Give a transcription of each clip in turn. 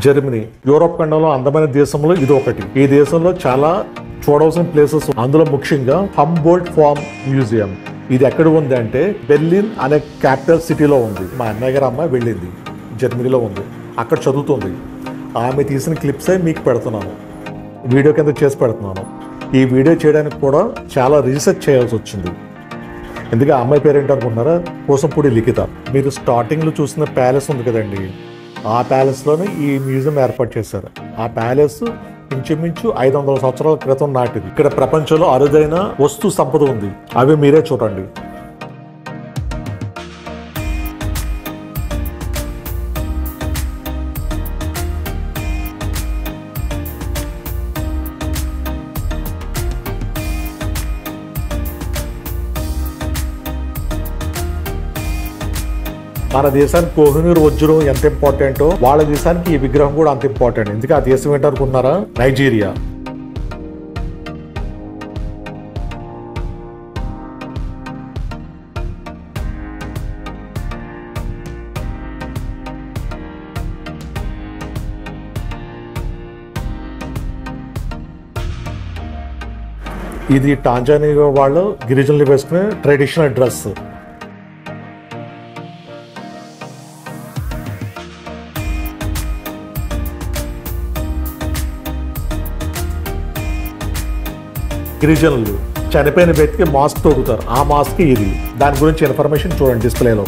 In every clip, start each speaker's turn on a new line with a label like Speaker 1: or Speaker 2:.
Speaker 1: Germany Europe ఖండంలో అందమైన దేశంలో ఇది ఒకటి. ఈ దేశంలో చాలా చూడవలసిన ప్లేసెస్, అందులో ముఖ్యంగా హంబోల్ట్ ఫార్మ్ మ్యూజియం. ఇది ఎక్కడ ఉంది అంటే బెర్లిన్ అనే క్యాపిటల్ సిటీలో ఉంది. మా అన్నయ్య గారు అమ్మాయి వెళ్ళింది, జర్మనీలో ఉంది, అక్కడ చదువుతుంది. ఆమె తీసిన క్లిప్సే మీకు పెడుతున్నాను, వీడియో కింద చేసి పెడుతున్నాను. ఈ వీడియో చేయడానికి కూడా చాలా రీసెర్చ్ చేయాల్సి వచ్చింది. ఎందుకంటే ఆ అమ్మాయి పేరు ఏంటనుకుంటున్నారా? కోసంపూడి లిఖిత. మీరు స్టార్టింగ్లో చూసిన ప్యాలెస్ ఉంది కదండి, ఆ ప్యాలెస్లోనే ఈ మ్యూజియం ఏర్పాటు చేశారు. ఆ ప్యాలెస్ ఇంచుమించు 500 సంవత్సరాల క్రితం నాటిది. ఇక్కడ ప్రపంచంలో అరుదైన వస్తు సంపద ఉంది, అవి మీరే చూడండి. మన దేశానికి కోహినూర్ వజ్రం ఎంత ఇంపార్టెంటో వాళ్ళ దేశానికి ఈ విగ్రహం కూడా అంత ఇంపార్టెంట్. ఎందుకు ఆ దేశం ఏంటనుకుంటున్నారా? నైజీరియా. ఇది టాంజానియా వాళ్ళు గిరిజనులు వేసుకునే ట్రెడిషనల్ డ్రెస్. గిరిజనులు చనిపోయిన వ్యక్తికి మాస్క్ తొడుగుతారు, ఆ మాస్క్ ఇది. దాని గురించి ఇన్ఫర్మేషన్ చూడండి డిస్ప్లేలో.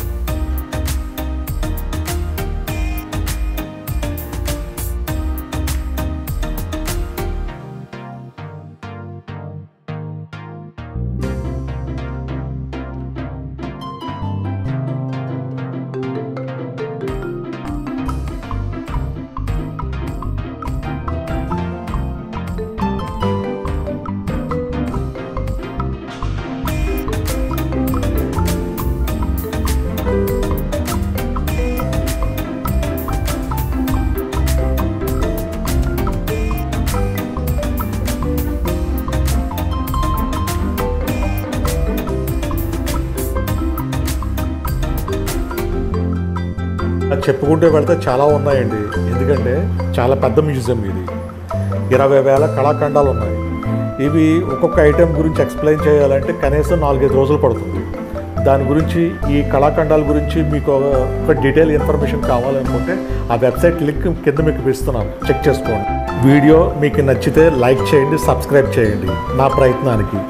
Speaker 1: చెప్పుకుంటూ వెళ్తే చాలా ఉన్నాయండి, ఎందుకంటే చాలా పెద్ద మ్యూజియం ఇది. 20,000 కళాఖండాలు ఉన్నాయి. ఇవి ఒక్కొక్క ఐటెం గురించి ఎక్స్ప్లెయిన్ చేయాలంటే కనీసం 4-5 రోజులు పడుతుంది. దాని గురించి, ఈ కళాఖండాల గురించి మీకు ఒక డీటెయిల్ ఇన్ఫర్మేషన్ కావాలనుకుంటే ఆ వెబ్సైట్ లింక్ కింద మీకు ఇస్తున్నాను, చెక్ చేసుకోండి. వీడియో మీకు నచ్చితే లైక్ చేయండి, సబ్స్క్రైబ్ చేయండి నా ప్రయత్నానికి.